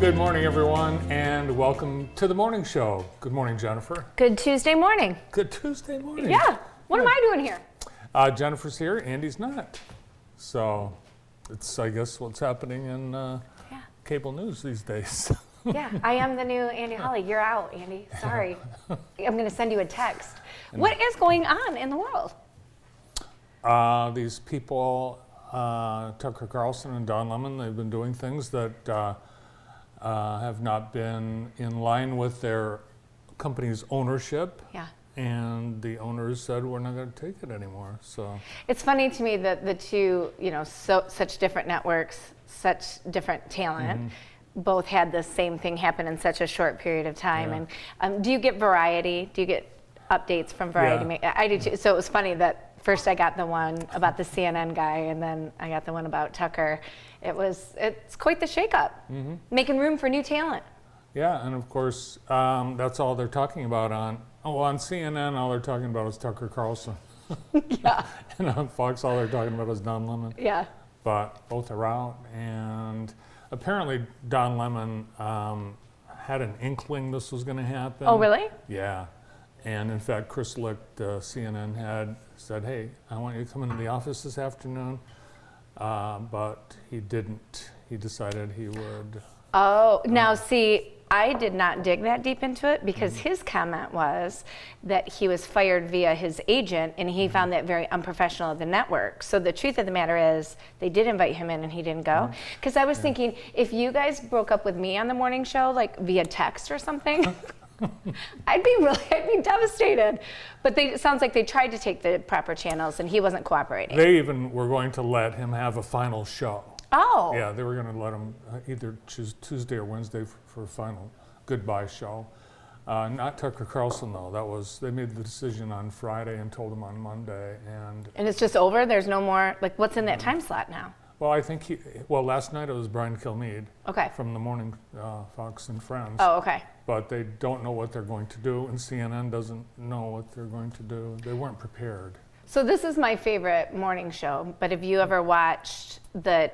Good morning, everyone, and welcome to the morning show. Good morning, Jennifer. Good Tuesday morning. Good Tuesday morning. Yeah. What am I doing here? Jennifer's here, Andy's not. So it's, I guess, what's happening in cable news these days. Yeah, I am the new Andy Holly. You're out, Andy. Sorry. I'm going to send you a text. What is going on in the world? These people, Tucker Carlson and Don Lemon, they've been doing things that have not been in line with their company's ownership. Yeah. And the owners said, we're not going to take it anymore. So It's funny to me that the two, such different networks, such different talent, both had the same thing happen in such a short period of time. Yeah. And do you get Variety? Do you get updates from Variety? Yeah. I do too. So it was funny that first I got the one about the CNN guy, and then I got the one about Tucker. It's quite the shakeup, making room for new talent. Yeah, and of course, that's all they're talking about on CNN, all they're talking about is Tucker Carlson. Yeah. And on Fox, all they're talking about is Don Lemon. Yeah. But both are out, and apparently Don Lemon had an inkling this was going to happen. Oh, really? Yeah. And in fact, Chris Licht, CNN, had said, hey, I want you to come into the office this afternoon. But he didn't. He decided he would. Oh, now see, I did not dig that deep into it because his comment was that he was fired via his agent, and he found that very unprofessional of the network. So the truth of the matter is they did invite him in and he didn't go. Because I was thinking, if you guys broke up with me on the morning show, like via text or something, I'd be devastated. But it sounds like they tried to take the proper channels and he wasn't cooperating. They even were going to let him have a final show. Oh. Yeah, they were going to let him either choose Tuesday or Wednesday for a final goodbye show. Not Tucker Carlson, though. They made the decision on Friday and told him on Monday. And it's just over? There's no more, like, what's in that time slot now? Well, I think last night it was Brian Kilmeade from the morning Fox and Friends. Oh, okay. But they don't know what they're going to do, and CNN doesn't know what they're going to do. They weren't prepared. So this is my favorite morning show, but have you ever watched the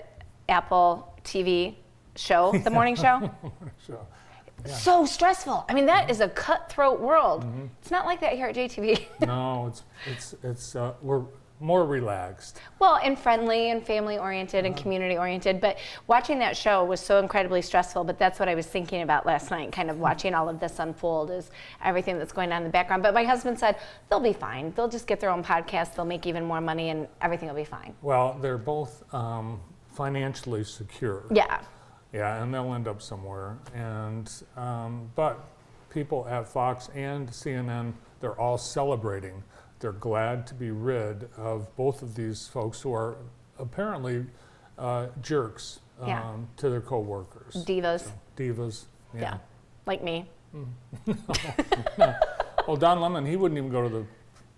Apple TV show, The Morning Show? Yeah. So stressful. I mean, that is a cutthroat world. It's not like that here at JTV. No, we're more relaxed. Well, and friendly and family-oriented and community-oriented, but watching that show was so incredibly stressful, but that's what I was thinking about last night, kind of watching all of this unfold, is everything that's going on in the background. But my husband said, they'll be fine. They'll just get their own podcast, they'll make even more money, and everything will be fine. Well, they're both financially secure. Yeah. Yeah, and they'll end up somewhere. And but people at Fox and CNN, they're all celebrating. They're glad to be rid of both of these folks who are apparently jerks to their coworkers. Divas. So, divas. Yeah. Like me. No. Well, Don Lemon, he wouldn't even go to the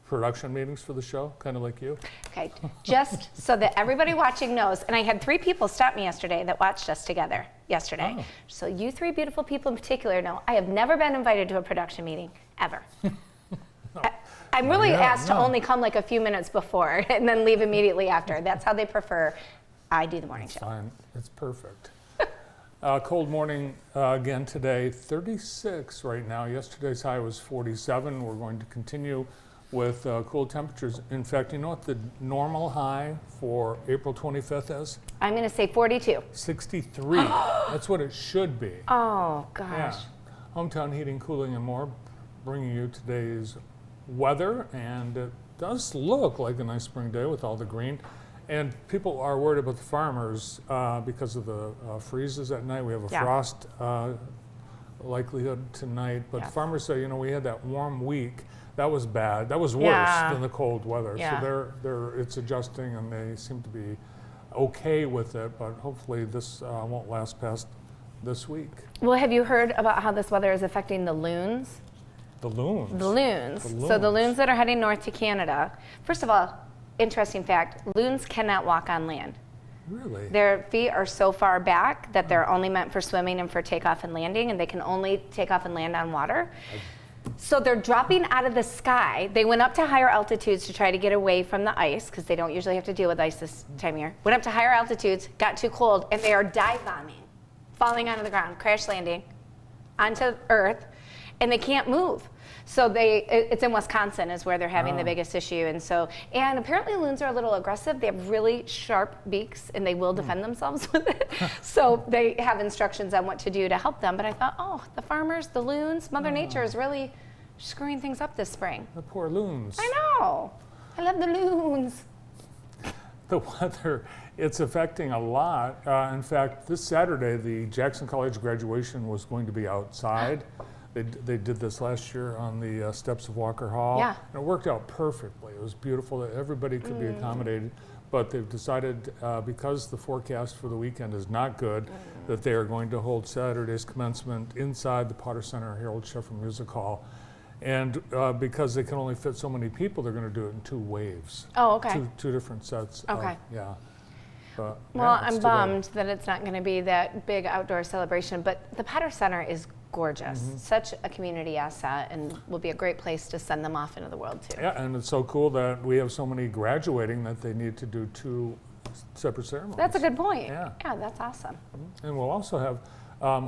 production meetings for the show, kind of like you. Okay, just so that everybody watching knows, and I had 3 people stop me yesterday that watched us together yesterday. Oh. So you 3 beautiful people in particular know I have never been invited to a production meeting, ever. I'm really asked to only come like a few minutes before and then leave immediately after. That's how they prefer I do the morning show. Fine, it's perfect. Cold morning again today, 36 right now. Yesterday's high was 47. We're going to continue with cool temperatures. In fact, you know what the normal high for April 25th is? I'm going to say 42. 63. That's what it should be. Oh, gosh. Yeah. Hometown Heating, Cooling, and More bringing you today's weather, and it does look like a nice spring day with all the green. And people are worried about the farmers because of the freezes at night. We have a frost likelihood tonight, but farmers say, we had that warm week. That was bad. That was worse than the cold weather. Yeah. So it's adjusting, and they seem to be okay with it, but hopefully this won't last past this week. Well, have you heard about how this weather is affecting the loons? The loons? The loons. So the loons that are heading north to Canada. First of all, interesting fact, loons cannot walk on land. Really? Their feet are so far back that they're only meant for swimming and for takeoff and landing, and they can only take off and land on water. So they're dropping out of the sky. They went up to higher altitudes to try to get away from the ice, because they don't usually have to deal with ice this time of year. Went up to higher altitudes, got too cold, and they are dive bombing falling onto the ground, crash landing onto Earth, and they can't move. So it's in Wisconsin is where they're having the biggest issue. And apparently loons are a little aggressive. They have really sharp beaks and they will defend themselves with it. So they have instructions on what to do to help them. But I thought, oh, the farmers, the loons, Mother Nature is really screwing things up this spring. The poor loons. I know. I love the loons. The weather, it's affecting a lot. In fact, this Saturday, the Jackson College graduation was going to be outside. They did this last year on the steps of Walker Hall. Yeah. And it worked out perfectly. It was beautiful. Everybody could be accommodated. But they've decided, because the forecast for the weekend is not good, that they are going to hold Saturday's commencement inside the Potter Center Harold Sheffer Music Hall. And because they can only fit so many people, they're going to do it in 2 waves. Oh, okay. Two different sets. Okay. Yeah. But, Well, yeah, it's I'm too bad. bummed that it's not going to be that big outdoor celebration, but the Potter Center is gorgeous. Such a community asset and will be a great place to send them off into the world too. Yeah, and it's so cool that we have so many graduating that they need to do 2 separate ceremonies. That's a good point. Yeah. Yeah, that's awesome. And we'll also have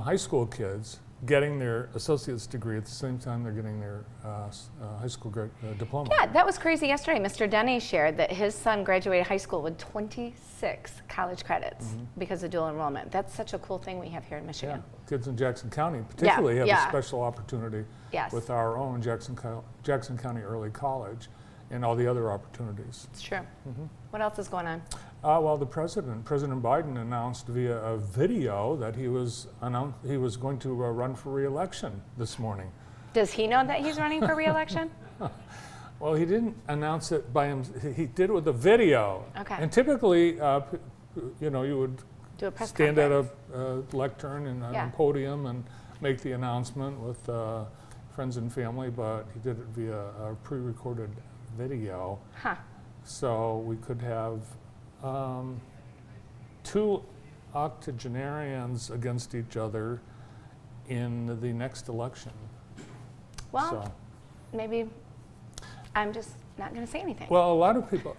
high school kids getting their associate's degree at the same time they're getting their high school diploma. Yeah, that was crazy yesterday. Mr. Denny shared that his son graduated high school with 26 college credits because of dual enrollment. That's such a cool thing we have here in Yeah, Michigan. kids in Jackson County particularly have yeah. a special opportunity Yes. with our own Jackson County Early College and all the other opportunities. It's true. What else is going on? Well, President Biden announced via a video that he was going to run for re-election this morning. Does he know that he's running for re-election? Well, he didn't announce it by him. He did it with a video. Okay. And typically, you would Do a press stand conference. at a lectern and Yeah. a podium and make the announcement with friends and family, but he did it via a pre-recorded video. Huh. So we could have 2 octogenarians against each other in the next election. Well, So, maybe I'm just not going to say anything. well, a lot of people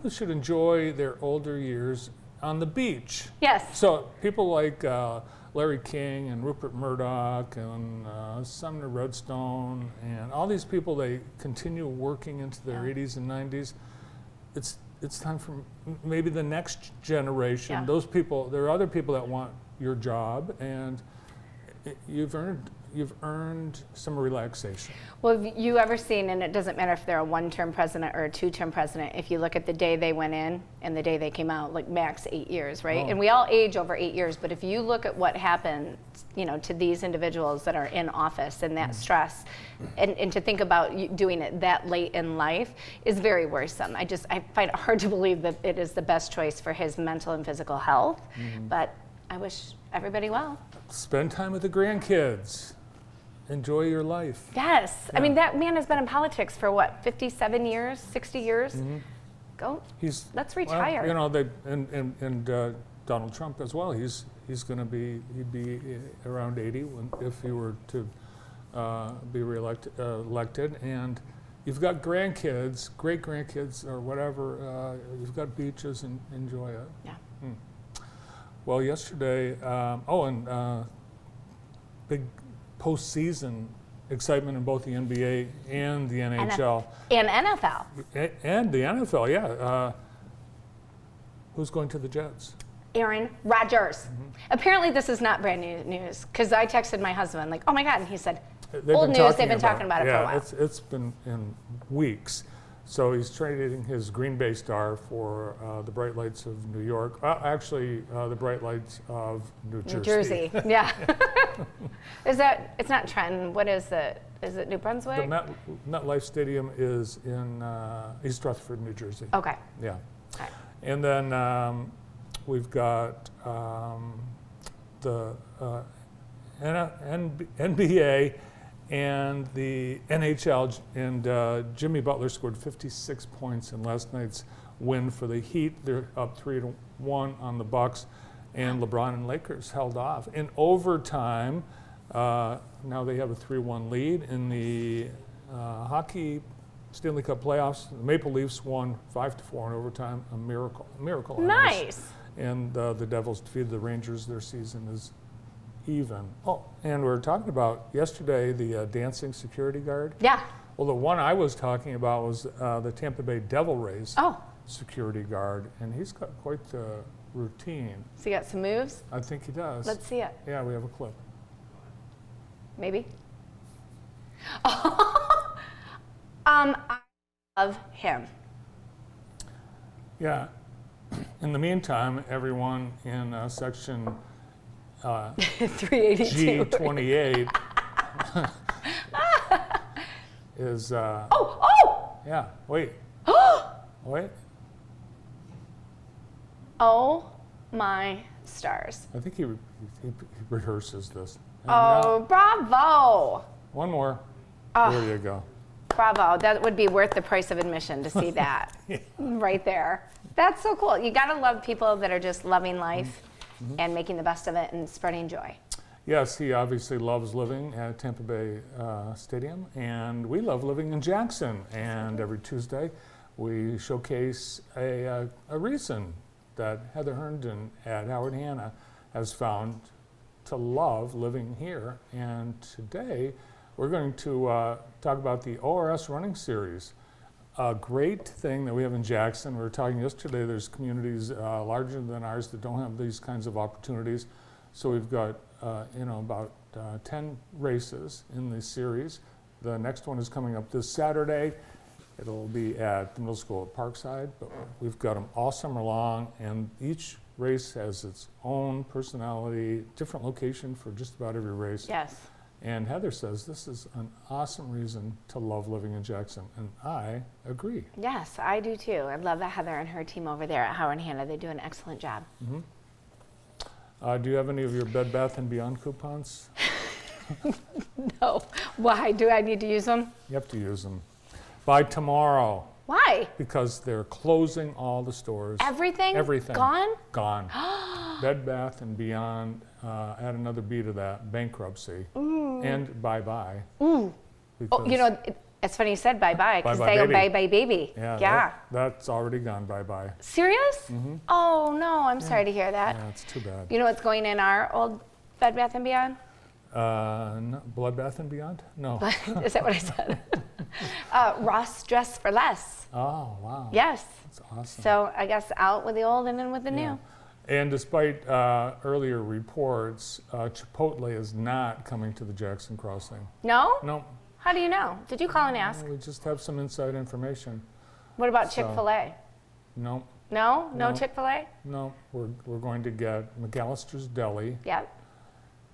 should enjoy their older years on the beach. Yes. So people like Larry King and Rupert Murdoch and Sumner Redstone and all these people, they continue working into their 80s and 90s. It's time for maybe the next generation. Yeah. Those people, there are other people that want your job, and you've earned some relaxation. Well, have you ever seen, and it doesn't matter if they're a 1-term president or a 2-term president, if you look at the day they went in and the day they came out, like max 8 years, right? Oh. And we all age over 8 years, but if you look at what happened, to these individuals that are in office and that stress, and to think about you doing it that late in life is very worrisome. I find it hard to believe that it is the best choice for his mental and physical health, but I wish everybody well. Spend time with the grandkids. Enjoy your life. Yes. I mean, that man has been in politics for what, 57 years, 60 years? Go. Let's retire. Well, and Donald Trump as well. He'd be around 80 if he were to be elected. And you've got grandkids, great grandkids or whatever. You've got beaches and enjoy it. Yeah. Well, yesterday, big postseason excitement in both the NBA and the NHL. And NFL. And the NFL, yeah. Who's going to the Jets? Aaron Rodgers. Apparently this is not brand new news, because I texted my husband like, oh my God, and he said, old news, they've been talking about it for a while. It's been in weeks. So he's trading his Green Bay star for the Bright Lights of New York. The Bright Lights of New Jersey. New Jersey, yeah. It's not Trenton, what is it? Is it New Brunswick? The MetLife Stadium is in East Rutherford, New Jersey. Okay. Yeah. Okay. And then we've got the NBA and the NHL, and Jimmy Butler scored 56 points in last night's win for the Heat. They're up 3-1 on the Bucks, and LeBron and Lakers held off. In overtime, now they have a 3-1 lead. In the hockey Stanley Cup playoffs, the Maple Leafs won 5-4 in overtime, a miracle. Nice. And the Devils defeated the Rangers. Their season is even. Oh, and we were talking about yesterday the dancing security guard. Yeah. Well, the one I was talking about was the Tampa Bay Devil Rays Oh, security guard, and he's got quite the routine. so you got some moves? I think he does. Let's see it. Yeah, we have a clip. Maybe. I love him. Yeah. In the meantime, everyone in section 382. G28 is. Oh! Yeah. Wait. Wait. Oh my stars. I think he rehearses this. And Oh, bravo. now, one more. There you go. Bravo. That would be worth the price of admission to see that right there. That's so cool. You got to love people that are just loving life and making the best of it and spreading joy. Yes, he obviously loves living at Tampa Bay Stadium, and we love living in Jackson. And every Tuesday, we showcase a reason that Heather Herndon at Howard Hanna has found to love living here. And today, we're going to talk about the ORS Running Series. A great thing that we have in Jackson. We were talking yesterday, there's communities larger than ours that don't have these kinds of opportunities. So we've got about 10 races in this series. The next one is coming up this Saturday. It'll be at the middle school at Parkside, but we've got them all summer long, and each race has its own personality, different location for just about every race. Yes. And Heather says this is an awesome reason to love living in Jackson, and I agree. Yes, I do too. I love that Heather and her team over there at Howard Hanna. They do an excellent job. Do you have any of your Bed Bath & Beyond coupons? No. Why? Do I need to use them? You have to use them by tomorrow Why? because they're closing all the stores. Everything? Everything. Gone? Gone. Bed Bath & Beyond, add another B to that, bankruptcy. And bye-bye. Oh, Because- it's funny you said bye-bye because Bye-bye they go baby. bye-bye baby. Yeah, that's already gone bye-bye. Serious? Oh, no. I'm sorry to hear that. Yeah, it's too bad. You know what's going in our old Bed Bath & Beyond? No, Blood Bath & Beyond? No. Is that what I said? Ross Dress for Less. Oh, wow. Yes. That's awesome. So I guess out with the old and in with the Yeah. new. And despite earlier reports, Chipotle is not coming to the Jackson Crossing. No? No, How do you know? Did you call and ask? we just have some inside information. What about So- Chick-fil-A? No, No? No No. Chick-fil-A? no, we're going to get McAllister's Deli Yep.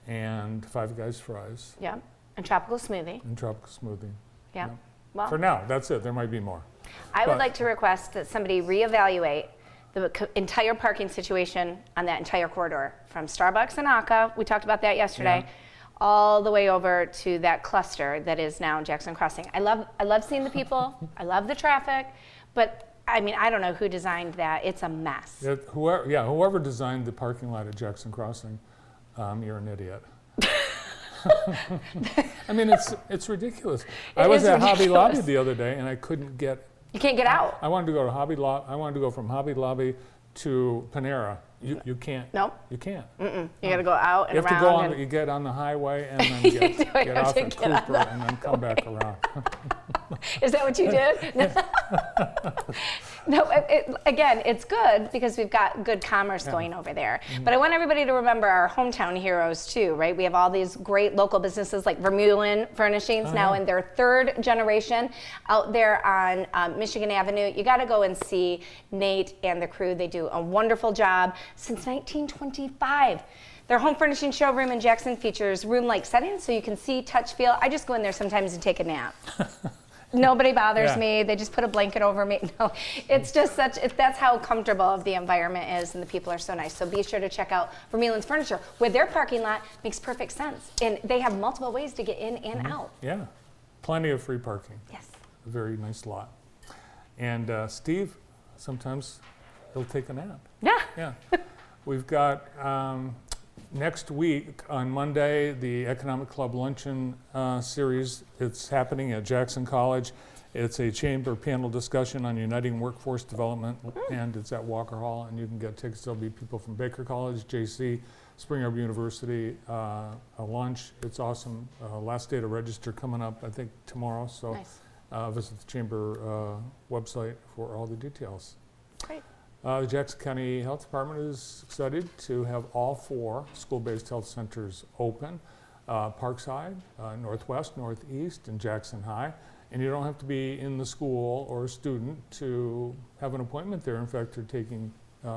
and Five Guys Fries Yep. And Tropical Smoothie. and Tropical Smoothie. Yeah. Yep. Well, For now, that's it. There might be more. I would but- like to request that somebody reevaluate the entire parking situation on that entire corridor from Starbucks and Aka. We talked about that yesterday. Yeah. All the way over to that cluster that is now Jackson Crossing. I love seeing the people. I love the traffic, but I mean, I don't know who designed that. It's a mess. Whoever designed the parking lot at Jackson Crossing, you're an idiot. I mean, it's ridiculous. I was is at Hobby Lobby ridiculous. the other day, and I couldn't get. You can't get out. I wanted to go to Hobby Lobby. I wanted to go from Hobby Lobby to Panera. You can't. Nope. You can't. You got to go out and You have to around. go on. and You get on the highway and then You get, do. I get have off to at get on Cooper the and then come back around. Is that what you did? No, again, it's good because we've got good commerce going over there. But I want everybody to remember our hometown heroes too, right? We have all these great local businesses like Vermeulen Furnishings now in their third generation out there on Michigan Avenue. You got to go and see Nate and the crew. They do a wonderful job since 1925. Their home furnishing showroom in Jackson features room-like settings so you can see, touch, feel. I just go in there sometimes and take a nap. Nobody bothers Yeah. me. They just put a blanket over me. No, it's just that's how comfortable the environment is, and the people are so nice. So be sure to check out Vermeulen's Furniture, where their parking lot makes perfect sense, and they have multiple ways to get in and out. Yeah, plenty of free parking. Yes. A very nice lot. And Steve, sometimes he'll take a nap. Yeah. Yeah. We've got next week on Monday the Economic Club Luncheon Series. It's happening at Jackson College. It's a chamber panel discussion on uniting workforce development, and it's at Walker Hall, and you can get tickets. There'll be people from Baker College, JC, Spring Arbor University, a lunch. It's awesome. Last day to register coming up, I think, tomorrow. So Nice. visit the chamber website for all the details. Great. The Jackson County Health Department is excited to have all 4 school-based health centers open. Parkside, Northwest, Northeast, and Jackson High. And you don't have to be in the school or a student to have an appointment there. In fact, they're taking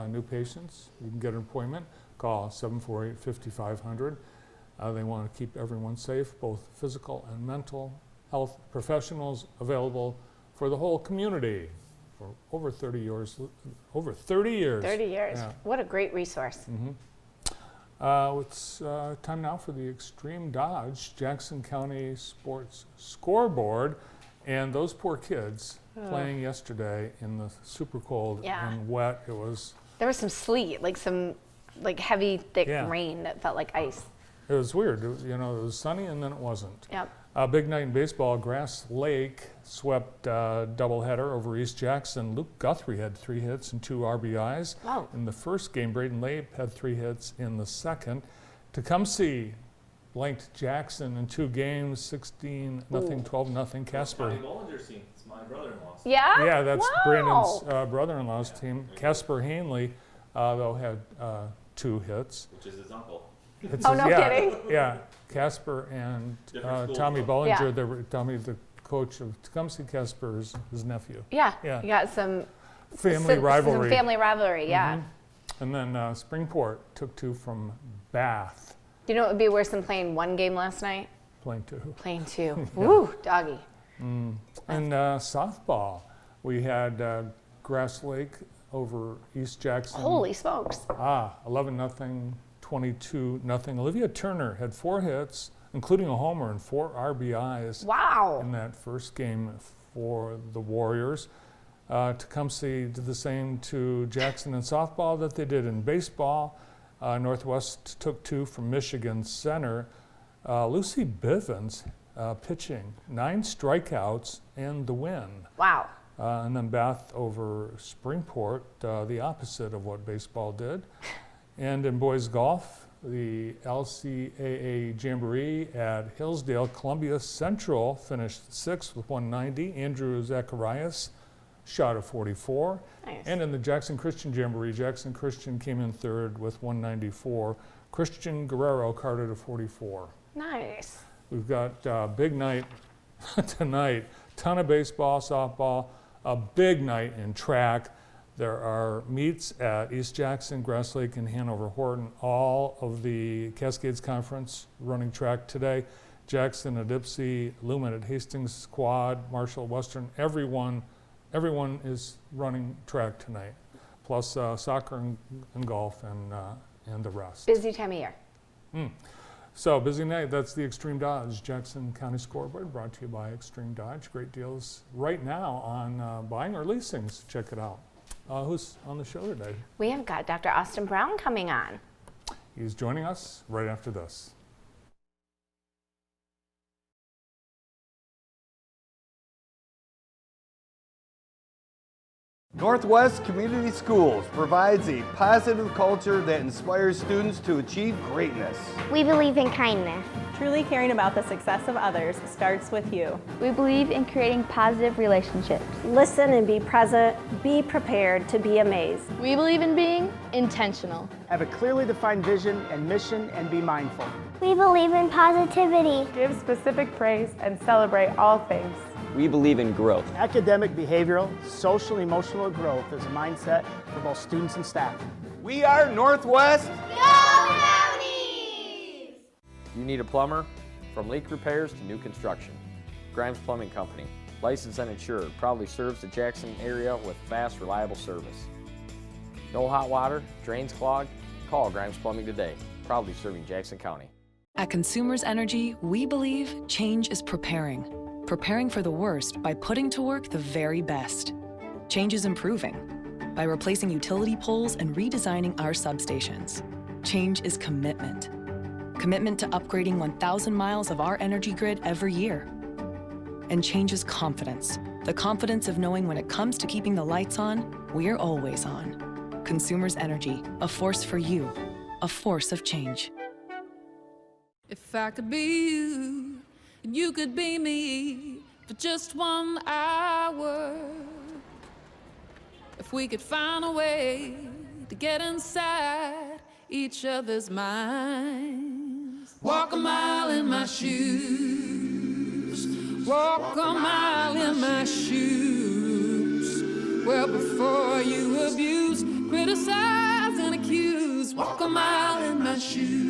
new patients. You can get an appointment. Call 748-5500. They want to keep everyone safe, both physical and mental health professionals available for the whole community for over 30 years. Over 30 years. 30 years. Yeah. What a great resource. It's time now for the Extreme Dodge Jackson County Sports Scoreboard. And those poor kids playing yesterday in the super cold Yeah. and wet. It was There was some sleet, like some heavy, thick Yeah. rain that felt like ice. weird. It was sunny and then it wasn't. Yep. Big night in baseball. Grass Lake swept doubleheader over East Jackson. Luke Guthrie had 3 hits and 2 RBIs. Wow. In the first game, Braden Lape had 3 hits in the second. Tecumseh blanked Jackson in 2 games, 16-0, 12-0. Casper. Tommy Bollinger's team. It's my brother-in-law's. Yeah? Yeah, that's Wow. Brandon's brother-in-law's team. Casper Hanley, though, had 2 hits. Which is his uncle. It's Oh, no kidding? Yeah, Casper and Different schools, Tommy though. Bollinger. Yeah. They were Tommy, the coach of Tecumseh. Casper is his nephew. Yeah. Yeah. You got some Family rivalry. Some family rivalry, yeah. And then Springport took 2 from Bath, Do you know what would be worse than playing 1 game last night? playing 2. Playing 2. Woo, doggy. And softball, we had Grass Lake over East Jackson. Holy smokes. 11-0, 22-0. Olivia Turner had 4 hits, including a homer and 4 RBIs Wow. in that first game for the Warriors. Tecumseh did the same to Jackson in softball that they did in baseball. Northwest took 2 from Michigan Center. Lucy Bivens pitching, 9 strikeouts and the win. Wow. And then Bath over Springport, the opposite of what baseball did. And in boys golf, the LCAA Jamboree at Hillsdale, Columbia Central finished 6th with 190. Andrew Zacharias shot a 44. Nice. And in the Jackson Christian Jamboree, Jackson Christian came in 3rd with 194. Christian Guerrero carded a 44. Nice. We've got a big night tonight. Ton of baseball, softball, a big night in track. There are meets at East Jackson, Grass Lake, and Hanover Horton. All of the Cascades Conference running track today. Jackson at Ipsy, Lumen at Hastings Quad, Marshall Western. Everyone is running track tonight. Plus soccer and golf and the rest. Busy time of year. So busy night. That's the Extreme Dodge Jackson County Scoreboard, brought to you by Extreme Dodge. Great deals right now on buying or leasing. So check it out. Who's on the show today? We have got Dr. Austin Brown coming on. He's joining us right after this. Northwest Community Schools provides a positive culture that inspires students to achieve greatness. We believe in kindness. Truly caring about the success of others starts with you. We believe in creating positive relationships. Listen and be present. Be prepared to be amazed. We believe in being intentional. Have a clearly defined vision and mission and be mindful. We believe in positivity. Give specific praise and celebrate all things. We believe in growth. Academic, behavioral, social, and emotional growth is a mindset for both students and staff. We are Northwest. You need a plumber? From leak repairs to new construction. Grimes Plumbing Company, licensed and insured, proudly serves the Jackson area with fast, reliable service. No hot water, drains clogged? Call Grimes Plumbing today, proudly serving Jackson County. At Consumers Energy, we believe change is preparing. Preparing for the worst by putting to work the very best. Change is improving by replacing utility poles and redesigning our substations. Change is commitment. Commitment to upgrading 1,000 miles of our energy grid every year. And change is confidence The confidence of knowing when it comes to keeping the lights on, we're always on. Consumers Energy, a force for you, a force of change. If I could be you, and you could be me for just 1 hour. If we could find a way to get inside each other's minds. Walk a mile in my shoes. Walk a mile in my shoes. Well, before you abuse, criticize, and accuse. Walk a mile in my shoes.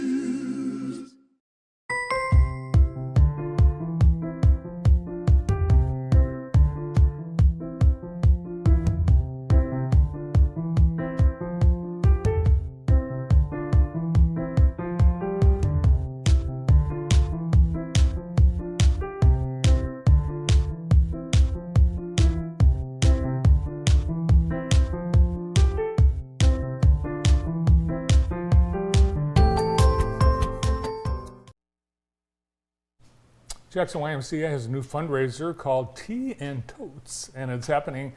Jackson YMCA has a new fundraiser called Tea and Totes, and it's happening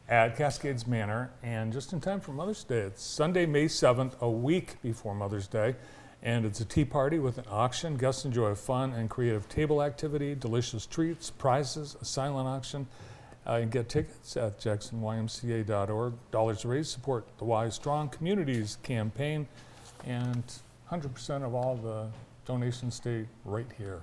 at Cascades Manor, and just in time for Mother's Day. It's Sunday, May 7th, a week before Mother's Day, and it's a tea party with an auction. Guests enjoy a fun and creative table activity, delicious treats, prizes, a silent auction. You can get tickets at jacksonymca.org. Dollars raised support the Wise Strong Communities campaign, and 100% of all the donations stay right here.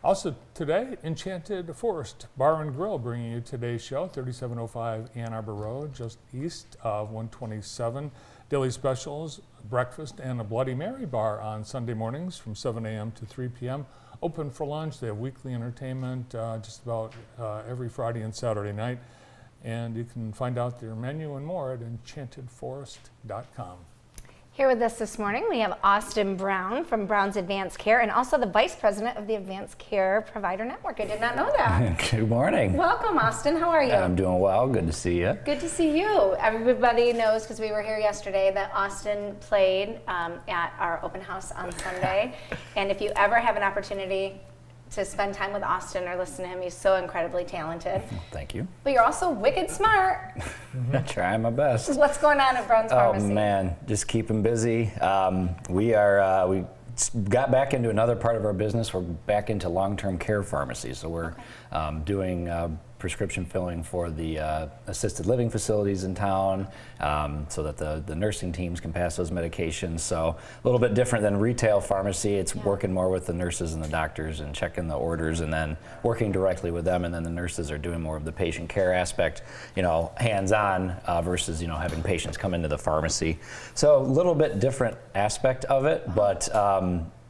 Also today, Enchanted Forest Bar and Grill bringing you today's show, 3705 Ann Arbor Road, just east of 127. Daily specials, breakfast, and a Bloody Mary bar on Sunday mornings from 7 a.m. to 3 p.m. Open for lunch. They have weekly entertainment just about every Friday and Saturday night. And you can find out their menu and more at enchantedforest.com. Here with us this morning, we have Austin Brown from Brown's Advanced Care and also the Vice President of the Advanced Care Provider Network. I did not know that. Good morning. Welcome, Austin. How are you? I'm doing well. Good to see you. Good to see you. Everybody knows, because we were here yesterday, that Austin played at our open house on Sunday. And if you ever have an opportunity to spend time with Austin or listen to him, he's so incredibly talented. Thank you. But you're also wicked smart. Trying my best. What's going on at Brown's Pharmacy? Oh man, just keep them busy. We got back into another part of our business. We're back into long-term care pharmacy. So we're doing prescription filling for the assisted living facilities in town, so that the nursing teams can pass those medications. So a little bit different than retail pharmacy. It's working more with the nurses and the doctors and checking the orders and then working directly with them, and then the nurses are doing more of the patient care aspect, hands-on versus having patients come into the pharmacy. So a little bit different aspect of it, but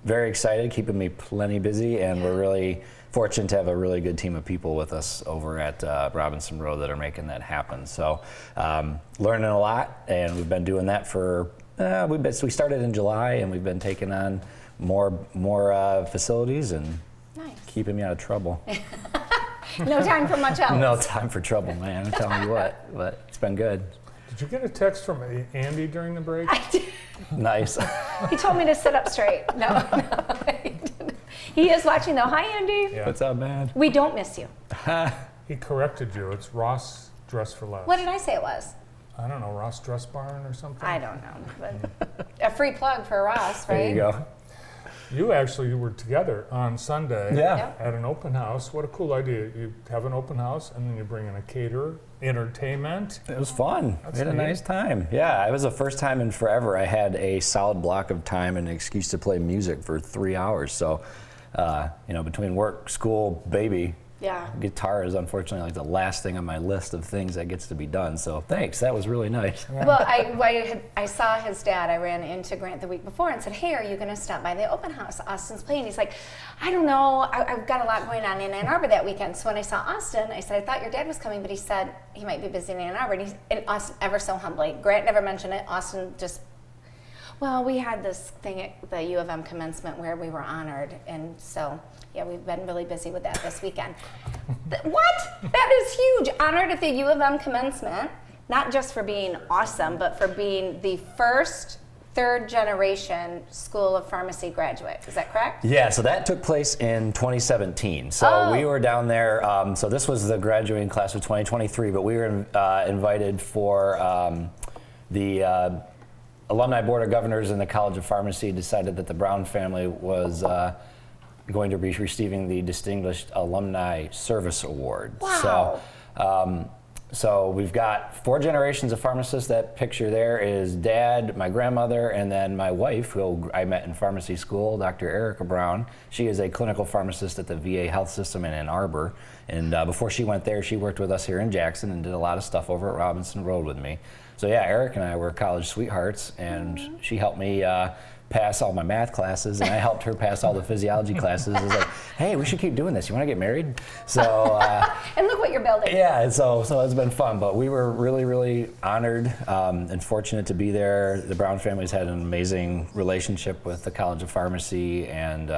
very excited, keeping me plenty busy, and we're really fortunate to have a really good team of people with us over at Robinson Road that are making that happen. So learning a lot, and we've been doing that for, we started in July, and we've been taking on more facilities and keeping me out of trouble. No time for much else. No time for trouble, man. I'm telling you what, but it's been good. Did you get a text from Andy during the break? I did. Nice. He told me to sit up straight. No, he didn't. He is watching though. Hi, Andy. Yeah. What's up, man? We don't miss you. He corrected you. It's Ross Dress for Less. What did I say it was? I don't know, Ross Dress Barn or something? I don't know, but a free plug for Ross, right? There you go. You actually were together on Sunday at an open house. What a cool idea. You have an open house and then you bring in a caterer, entertainment. It was fun. That's we had a nice time. Yeah, it was the first time in forever I had a solid block of time and an excuse to play music for 3 hours. So, between work, school, baby, guitar is unfortunately like the last thing on my list of things that gets to be done. So thanks, that was really nice. Well, I saw his dad. I ran into Grant the week before and said, hey, are you going to stop by the open house? Austin's playing. He's like, I don't know. I've got a lot going on in Ann Arbor that weekend. So when I saw Austin, I said, I thought your dad was coming, but he said he might be busy in Ann Arbor. And Austin, ever so humbly, Grant never mentioned it. Austin just, well, we had this thing at the U of M commencement where we were honored. And so, yeah, we've been really busy with that this weekend. What? That is huge. Honored at the U of M commencement, not just for being awesome, but for being the first third generation School of Pharmacy graduate. Is that correct? Yeah, so that took place in 2017. So we were down there, so this was the graduating class of 2023, but we were invited for the Alumni Board of Governors and the College of Pharmacy decided that the Brown family was going to be receiving the Distinguished Alumni Service Award. Wow. So we've got 4 generations of pharmacists. That picture there is Dad, my grandmother, and then my wife, who I met in pharmacy school, Dr. Erica Brown. She is a clinical pharmacist at the VA Health System in Ann Arbor. And before she went there, she worked with us here in Jackson and did a lot of stuff over at Robinson Road with me. So yeah, Eric and I were college sweethearts, and she helped me pass all my math classes, and I helped her pass all the physiology classes. It was like, hey, we should keep doing this. You want to get married? So and look what you're building. yeah, and so it's been fun. But we were really, really honored and fortunate to be there. The Brown family's had an amazing relationship with the College of Pharmacy, and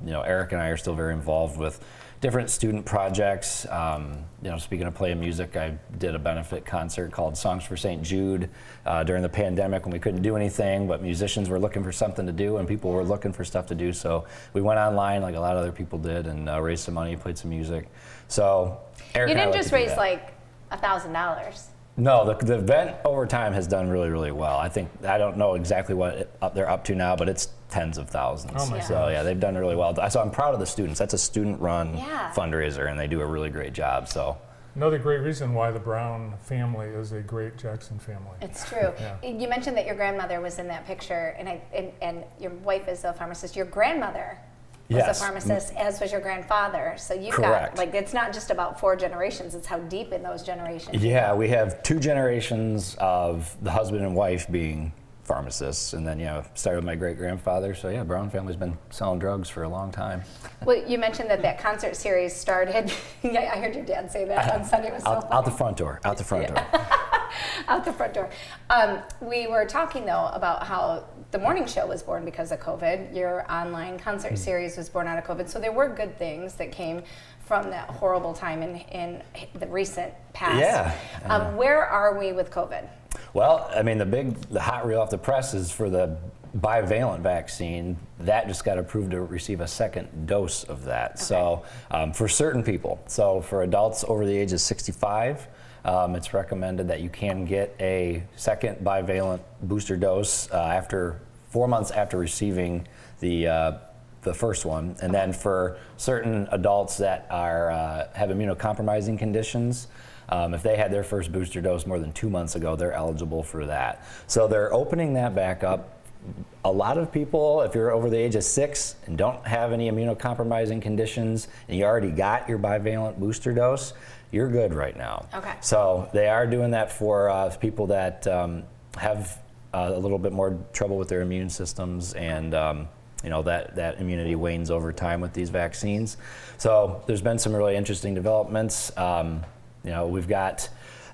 you know, Eric and I are still very involved with different student projects. You know, speaking of playing music, I did a benefit concert called Songs for St. Jude during the pandemic when we couldn't do anything, but musicians were looking for something to do and people were looking for stuff to do. So we went online like a lot of other people did and raised some money, played some music. So Eric You and I didn't like just to do raise that. like $1,000. No, the event over time has done really, really well. I don't know exactly what they're up to now, but it's tens of thousands. Oh my So yeah, they've done really well. So I'm proud of the students. That's a student-run fundraiser, and they do a really great job. So Another great reason why the Brown family is a great Jackson family. It's true. Yeah. You mentioned that your grandmother was in that picture, and your wife is a pharmacist. Your grandmother was Yes. a pharmacist, as was your grandfather. So you've Correct. got, like, it's not just about 4 generations, it's how deep in those generations. yeah, we have 2 generations of the husband and wife being pharmacists, and then started with my great grandfather. So yeah, Brown family's been selling drugs for a long time. Well, you mentioned that concert series started. Yeah, I heard your dad say that on Sunday. It was so Out funny. the front door. Out the front door. Out the front door. We were talking, though, about how the morning show was born because of COVID. Your online concert series was born out of COVID. So there were good things that came from that horrible time in the recent past. Yeah. Where are we with COVID? Well, I mean, the hot reel off the press is for the bivalent vaccine. That just got approved to receive a second dose of that. Okay. So for certain people, so for adults over the age of 65, it's recommended that you can get a second bivalent booster dose after 4 months after receiving the first one. And then for certain adults that are have immunocompromising conditions, if they had their first booster dose more than 2 months ago, they're eligible for that. So they're opening that back up. A lot of people, if you're over the age of 6 and don't have any immunocompromising conditions, and you already got your bivalent booster dose, you're good right now. Okay. So they are doing that for people that have a little bit more trouble with their immune systems, and that immunity wanes over time with these vaccines. So there's been some really interesting developments. We've got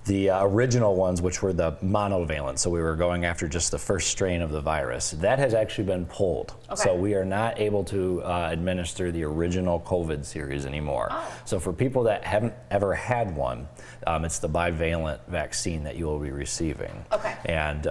the original ones, which were the monovalent. So we were going after just the first strain of the virus. That has actually been pulled. Okay. So we are not able to administer the original COVID series anymore. Oh. So for people that haven't ever had one, it's the bivalent vaccine that you will be receiving. Okay. And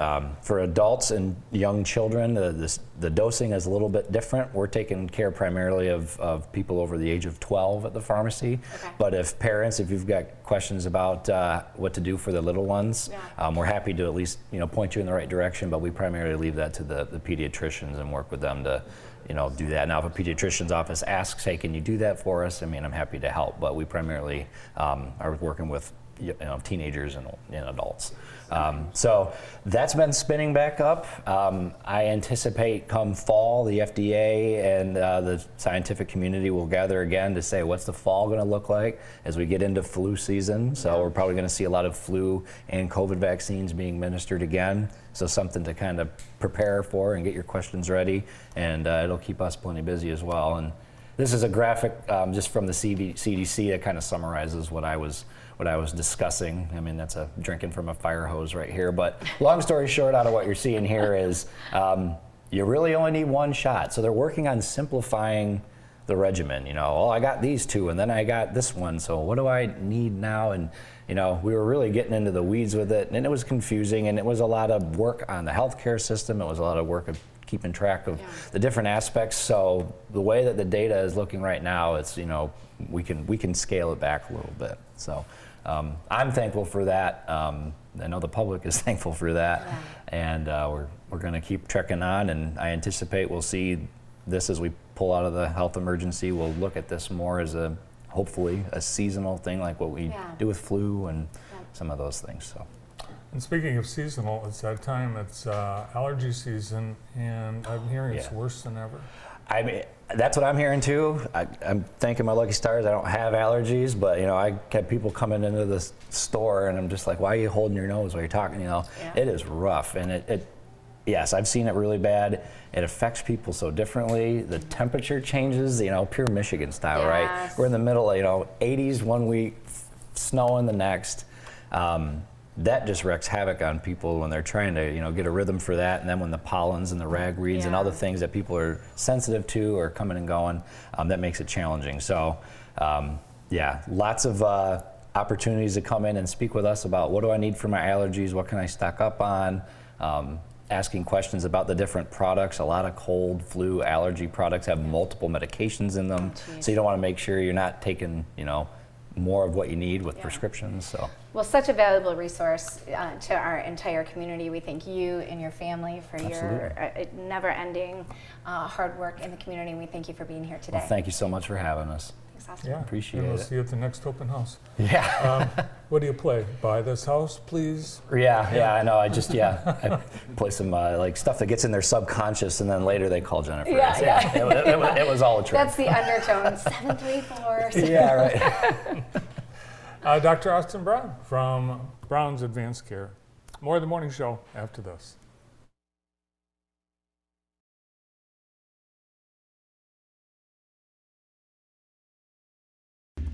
for adults and young children, the dosing is a little bit different. We're taking care primarily of people over the age of 12 at the pharmacy. Okay. But if you've got questions about what to do for the little ones, we're happy to at least point you in the right direction. But we primarily leave that to the pediatricians and work with them to do that. Now, if a pediatrician's office asks, hey, can you do that for us? I mean, I'm happy to help. But we primarily are working with teenagers and adults. So that's been spinning back up. I anticipate come fall, the FDA and the scientific community will gather again to say, what's the fall going to look like as we get into flu season? So we're probably going to see a lot of flu and COVID vaccines being administered again. So something to kind of prepare for and get your questions ready. And it'll keep us plenty busy as well. And this is a graphic just from the CDC that kind of summarizes what I was discussing. I mean, that's a drinking from a fire hose right here. But long story short, out of what you're seeing here is you really only need one shot. So they're working on simplifying the regimen. You know, oh, I got these two, and then I got this one. So what do I need now? And you know, we were really getting into the weeds with it, and it was confusing, and it was a lot of work on the healthcare system. It was a lot of work of keeping track of the different aspects. So the way that the data is looking right now, it's, you know, we can scale it back a little bit. So I'm thankful for that. I know the public is thankful for that, and we're going to keep trekking on. And I anticipate we'll see this as we pull out of the health emergency. We'll look at this more as a hopefully a seasonal thing, like what we do with flu and some of those things. So. And speaking of seasonal, it's that time, it's allergy season, and I'm hearing it's worse than ever. I mean, that's what I'm hearing too. I'm thanking my lucky stars I don't have allergies, but you know, I had people coming into the store and I'm just like, why are you holding your nose while you're talking? You know, it is rough, and yes, I've seen it really bad. It affects people so differently. The temperature changes, you know, pure Michigan style, right? We're in the middle of, you know, 80s one week, snowing the next. That just wreaks havoc on people when they're trying to, you know, get a rhythm for that. And then when the pollens and the ragweeds and other things that people are sensitive to are coming and going, that makes it challenging. So, lots of opportunities to come in and speak with us about what do I need for my allergies, what can I stock up on, asking questions about the different products. A lot of cold, flu, allergy products have multiple medications in them. So you don't want to make sure you're not taking, you know, more of what you need with prescriptions. So. Well, such a valuable resource to our entire community. We thank you and your family for your never-ending hard work in the community. We thank you for being here today. Well, thank you so much for having us. Thanks, Austin. Appreciate we'll it. see you at the next open house. Yeah. What do you play? Buy this house, please? Yeah, I know. I play some like stuff that gets in their subconscious, and then later they call Jennifer. It was all a trick. That's the undertone. 734. Yeah, right. Dr. Austin Brown from Brown's Advanced Care. More of the morning show after this.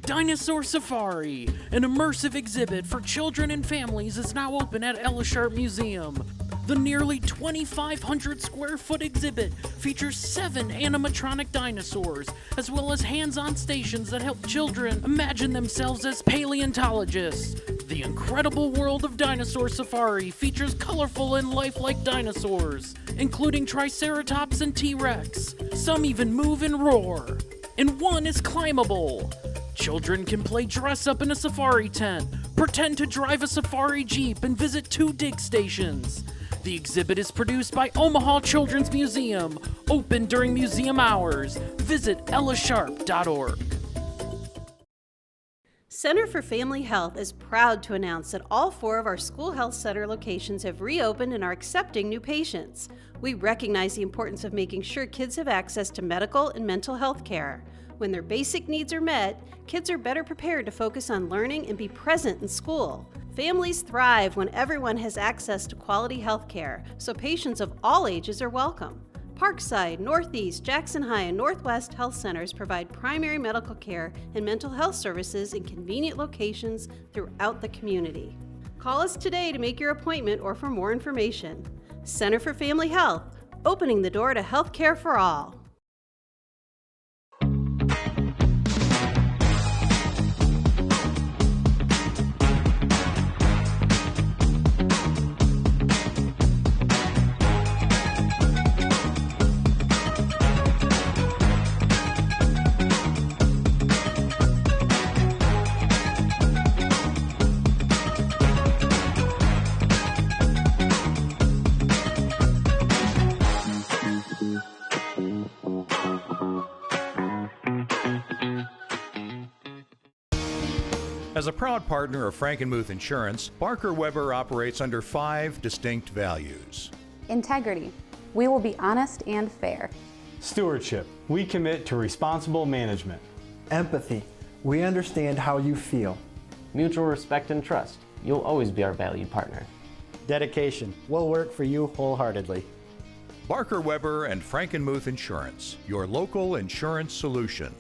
Dinosaur Safari, an immersive exhibit for children and families, is now open at Ella Sharp Museum. The nearly 2,500 square foot exhibit features 7 animatronic dinosaurs, as well as hands-on stations that help children imagine themselves as paleontologists. The incredible world of Dinosaur Safari features colorful and lifelike dinosaurs, including Triceratops and T-Rex. Some even move and roar. And one is climbable. Children can play dress up in a safari tent, pretend to drive a safari jeep, and visit 2 dig stations. The exhibit is produced by Omaha Children's Museum, open during museum hours. Visit ellasharp.org. Center for Family Health is proud to announce that all 4 of our school health center locations have reopened and are accepting new patients. We recognize the importance of making sure kids have access to medical and mental health care. When their basic needs are met, kids are better prepared to focus on learning and be present in school. Families thrive when everyone has access to quality health care, so patients of all ages are welcome. Parkside, Northeast, Jackson High, and Northwest Health Centers provide primary medical care and mental health services in convenient locations throughout the community. Call us today to make your appointment or for more information. Center for Family Health, opening the door to health care for all. As a proud partner of Frankenmuth Insurance, Barker Weber operates under 5 distinct values. Integrity. We will be honest and fair. Stewardship. We commit to responsible management. Empathy. We understand how you feel. Mutual respect and trust. You'll always be our valued partner. Dedication. We'll work for you wholeheartedly. Barker Weber and Frankenmuth Insurance, your local insurance solution.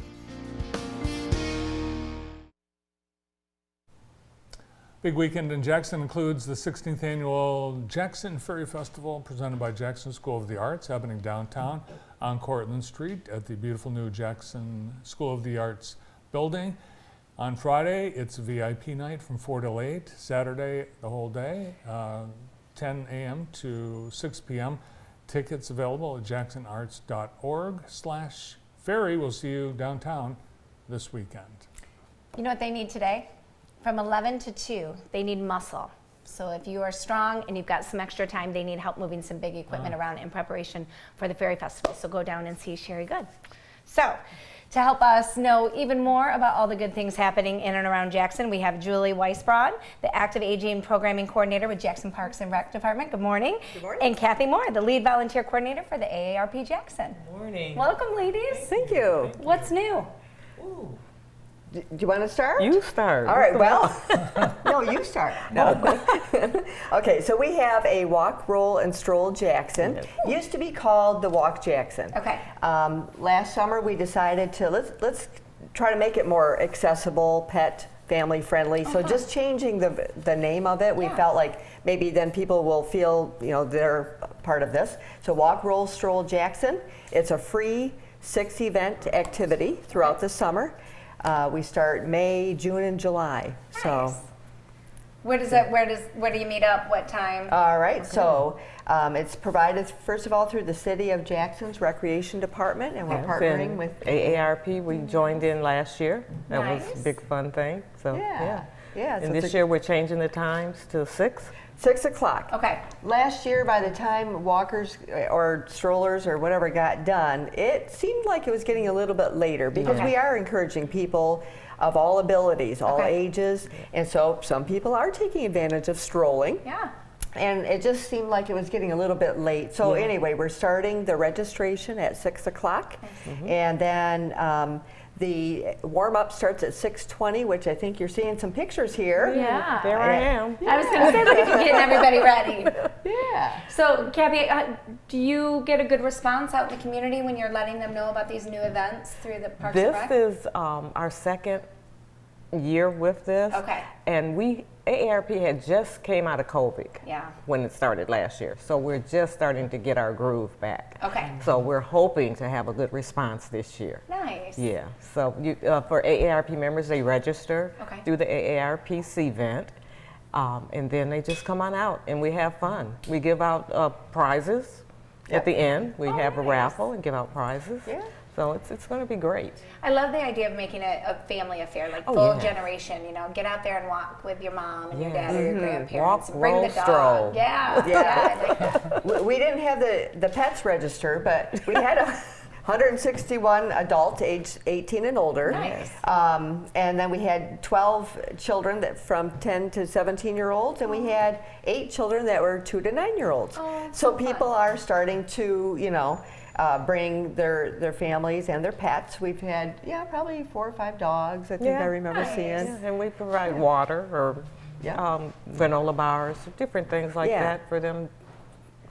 Big weekend in Jackson includes the 16th annual Jackson Fairy Festival presented by Jackson School of the Arts, happening downtown on Cortlandt Street at the beautiful new Jackson School of the Arts building. On Friday, it's VIP night from 4 till 8. Saturday, the whole day, 10 a.m. to 6 p.m. Tickets available at jacksonarts.org/ferry. We'll see you downtown this weekend. You know what they need today? From 11 to 2, they need muscle. So if you are strong and you've got some extra time, they need help moving some big equipment around in preparation for the Ferry Festival. So go down and see Sherry Good. So to help us know even more about all the good things happening in and around Jackson, we have Julie Weisbrod, the Active Aging Programming Coordinator with Jackson Parks and Rec Department. Good morning. Good morning. And Kathy Moore, the Lead Volunteer Coordinator for the AARP Jackson. Good morning. Welcome, ladies. Thank you. What's new? Do you want to start? You start. All right, well, no, you start. No. Okay, so we have a Walk, Roll, and Stroll Jackson. Used to be called the Walk Jackson. Okay. Last summer we decided to, let's try to make it more accessible, pet, family friendly. So just changing the name of it, we felt like maybe then people will feel, they're part of this. So Walk, Roll, Stroll Jackson. It's a free 6-event activity throughout the summer. We start May, June, and July. Nice. So, where do you meet up? What time? all right. So it's provided first of all through the City of Jackson's Recreation Department, and we're partnering with AARP. We joined in last year. That was Nice. a big fun thing. So Yeah. And so this year we're changing the times to 6. 6 o'clock. Okay. Last year, by the time walkers or strollers or whatever got done, it seemed like it was getting a little bit later because we are encouraging people of all abilities, all ages, and so some people are taking advantage of strolling. Yeah. And it just seemed like it was getting a little bit late. So anyway, we're starting the registration at 6 o'clock, and then the warm-up starts at 6:20, which I think you're seeing some pictures here. Yeah. There I am. I was going to say, look at you getting everybody ready. Yeah. So, Kathy, do you get a good response out in the community when you're letting them know about these new events through the Parks and Rec? This is our second year with this. Okay. And AARP had just came out of COVID when it started last year. So we're just starting to get our groove back. Okay. So we're hoping to have a good response this year. Nice. Yeah. So for AARP members, they register through the AARP event. And then they just come on out and we have fun. We give out prizes at the end. We have a raffle and give out prizes. Yeah. So it's going to be great. I love the idea of making it a family affair, like full generation. Get out there and walk with your mom and your dad or your grandparents. Walk, Bring roll, the dog. stroll. Yeah. I like that. We didn't have the pets register, but we had 161 adults aged 18 and older. Nice. And then we had 12 children from 10 to 17-year-olds, and we had 8 children that were 2 to 9-year-olds. So people are starting to, bring their families and their pets. We've had, probably 4 or 5 dogs, I think I remember seeing. Yeah, and we provide water or granola bars, different things like that for them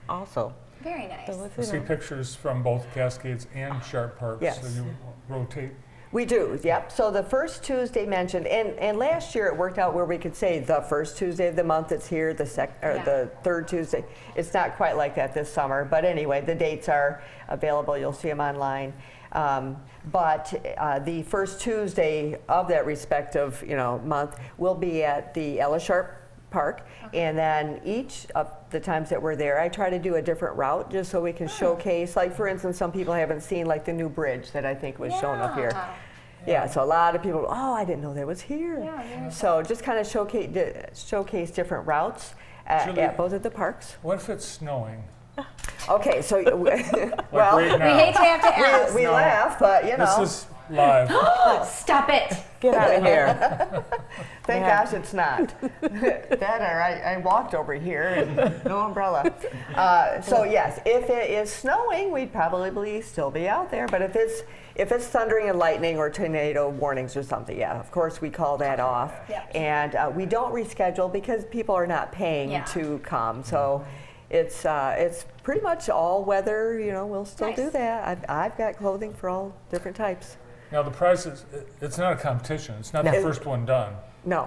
also. Very nice. So I see pictures from both Cascades and Sharp Parks. Yes. So you rotate. We do, yep. So the first Tuesday mentioned, and last year it worked out where we could say the first Tuesday of the month it's here, the third Tuesday. It's not quite like that this summer, but anyway, the dates are available. You'll see them online. But the first Tuesday of that respective month will be at the Ella Sharp Park, and then each of the times that we're there, I try to do a different route just so we can showcase. Like for instance, some people haven't seen like the new bridge that I think was shown up here. Yeah, so a lot of people, I didn't know that was here. So just kind of showcase different routes at both of the parks. What if it's snowing? Okay, so well, we hate to have to ask. We laugh, but This is live. Stop it! Get out of here. Thank gosh it's not. That or I walked over here and no umbrella. So yes, if it is snowing, we'd probably still be out there. But if it's thundering and lightning or tornado warnings or something, of course we call that off. And we don't reschedule because people are not paying to come. So it's pretty much all weather. We'll still do that. I've got clothing for all different types. Now the prize it's not a competition. It's not the first one done. No.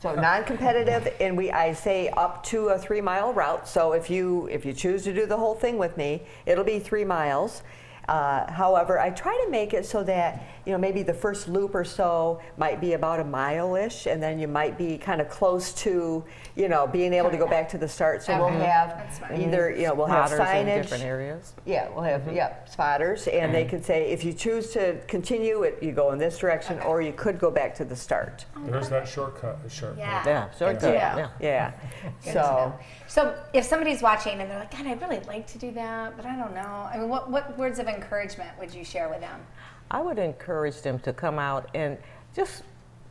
So non-competitive, and I say up to a 3-mile route. So if you choose to do the whole thing with me, it'll be 3 miles. However, I try to make it so that, maybe the first loop or so might be about a mile-ish, and then you might be kind of close to, being able to go back to the start. So we'll have either, we'll have signage. In different areas. Yeah, we'll have, spotters, and they could say, if you choose to continue, you go in this direction, or you could go back to the start. There's that shortcut. Yeah, shortcut. Yeah. So if somebody's watching and they're like, God, I'd really like to do that, but I don't know. I mean, what words of encouragement would you share with them? I would encourage them to come out and just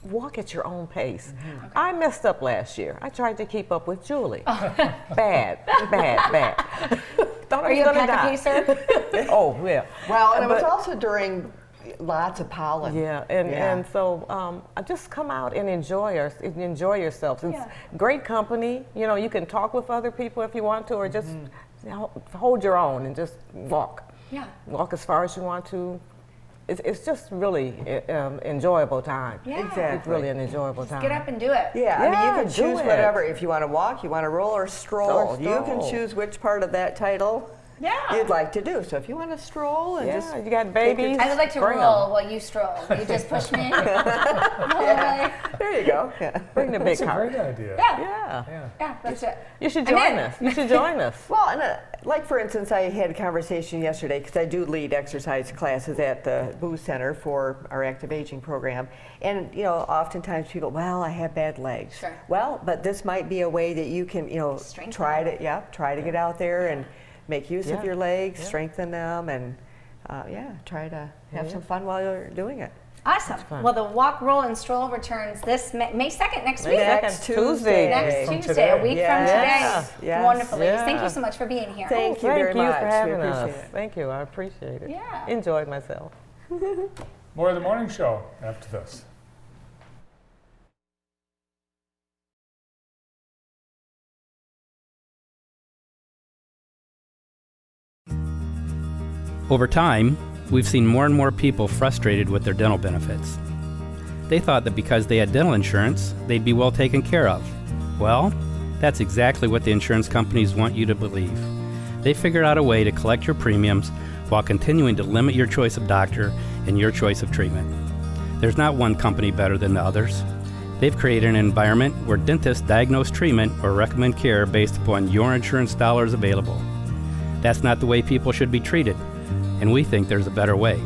walk at your own pace. I messed up last year. I tried to keep up with Julie. Bad. Thought Are you a pack pacer? Oh, yeah. Well, and it was also during lots of pollen. Yeah, and so just come out and enjoy yourself. It's great company. You can talk with other people if you want to, or just hold your own and just walk. Yeah. Walk as far as you want to. It's just really enjoyable time. Yeah. Exactly. It's really an enjoyable time. Get up and do it. Yeah, I mean, you can choose whatever. If you want to walk, you want to roll, or stroll. You can choose which part of that title you'd like to do. So if you want to stroll and just... you got babies. I would like to roll while you stroll. Will you just push me? There you go. Yeah. Bring the big That's cart. a great idea. Yeah, that's it. You should join us. You should join us. Well, and like for instance, I had a conversation yesterday because I do lead exercise classes at the Booth Center for our active aging program, and oftentimes people, well, I have bad legs. Sure. Well, but this might be a way that you can, try to get out there and make use of your legs, strengthen them, and try to have some fun while you're doing it. Awesome. Well, the Walk, Roll, and Stroll returns this May 2nd, next week. Next Tuesday. Next Tuesday, a week from today. Yes. Wonderful, ladies. Thank you so much for being here. Thank you very much. Thank you for having We appreciate us. it. Thank you. I appreciate it. Yeah. Enjoyed myself. More of the morning show after this. Over time, we've seen more and more people frustrated with their dental benefits. They thought that because they had dental insurance, they'd be well taken care of. Well, that's exactly what the insurance companies want you to believe. They figured out a way to collect your premiums while continuing to limit your choice of doctor and your choice of treatment. There's not one company better than the others. They've created an environment where dentists diagnose treatment or recommend care based upon your insurance dollars available. That's not the way people should be treated, and we think there's a better way.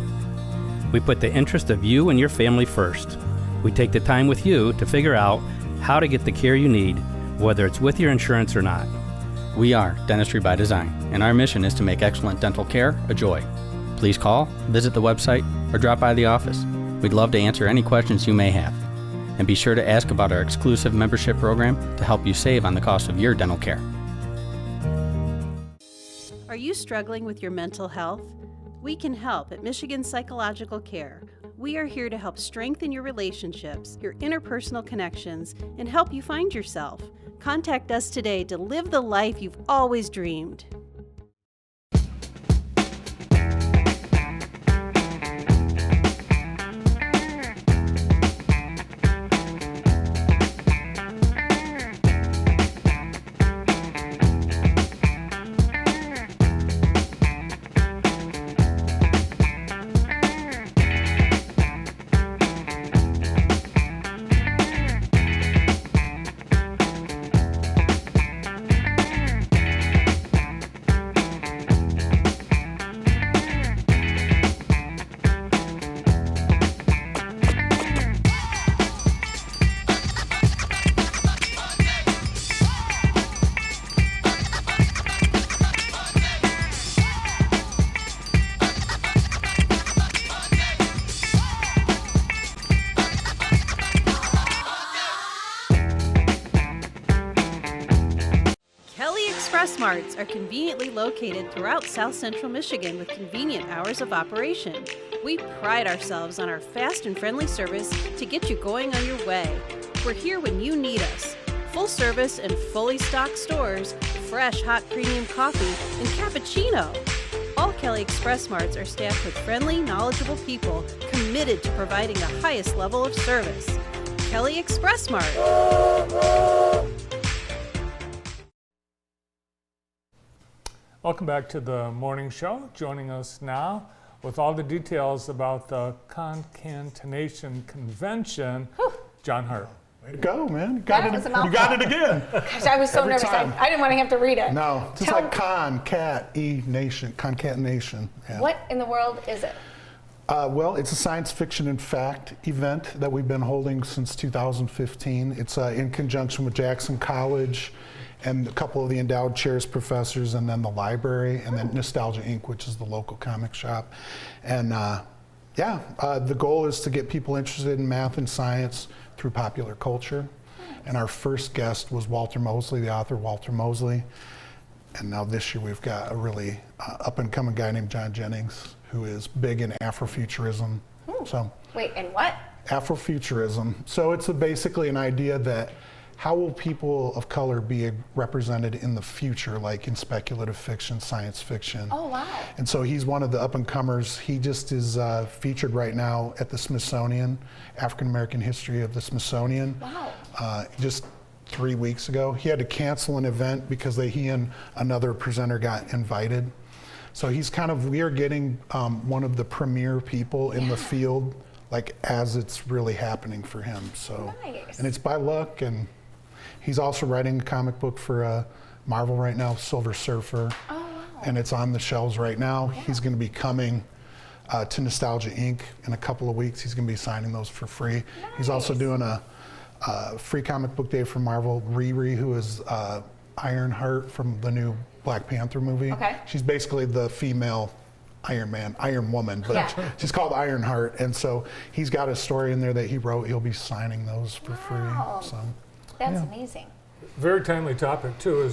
We put the interest of you and your family first. We take the time with you to figure out how to get the care you need, whether it's with your insurance or not. We are Dentistry by Design, and our mission is to make excellent dental care a joy. Please call, visit the website, or drop by the office. We'd love to answer any questions you may have. And be sure to ask about our exclusive membership program to help you save on the cost of your dental care. Are you struggling with your mental health? We can help at Michigan Psychological Care. We are here to help strengthen your relationships, your interpersonal connections, and help you find yourself. Contact us today to live the life you've always dreamed. Marts are conveniently located throughout South Central Michigan with convenient hours of operation. We pride ourselves on our fast and friendly service to get you going on your way. We're here when you need us. Full service and fully stocked stores, fresh hot premium coffee, and cappuccino. All Kelly Express Marts are staffed with friendly, knowledgeable people committed to providing the highest level of service. Kelly Express Mart. Welcome back to the morning show. Joining us now with all the details about the Concatenation Convention, John Hart. Way to go, man. You That got was a it, mouthful. you got it again. Gosh, I was so Every nervous. time. I didn't want to have to read it. No, just Tell- like concatenation. Yeah. What in the world is it? Well, it's a science fiction and fact event that we've been holding since 2015. It's in conjunction with Jackson College and a couple of the endowed chairs professors, and then the library, and then Nostalgia Inc., which is the local comic shop. And the goal is to get people interested in math and science through popular culture. And our first guest was Walter Mosley, the author Walter Mosley. And now this year we've got a really up-and-coming guy named John Jennings, who is big in Afrofuturism. So Wait, and what? Afrofuturism. So it's basically an idea that how will people of color be represented in the future, like in speculative fiction, science fiction. Oh, wow. And so he's one of the up-and-comers. He just is featured right now at the Smithsonian, African American History of the Smithsonian. Wow. Just 3 weeks ago. He had to cancel an event because he and another presenter got invited. So we are getting one of the premier people in the field, like as it's really happening for him. So, Nice. And it's by luck, and he's also writing a comic book for Marvel right now, Silver Surfer. Oh, wow. And it's on the shelves right now. He's going to be coming to Nostalgia Inc. in a couple of weeks. He's going to be signing those for free. Nice. He's also doing a free comic book day for Marvel. Riri, who is Ironheart from the new Black Panther movie. Okay. She's basically the female Iron Woman, but Yeah. she's called Ironheart. And so he's got a story in there that he wrote. He'll be signing those for Wow. free. So That's amazing. Very timely topic too,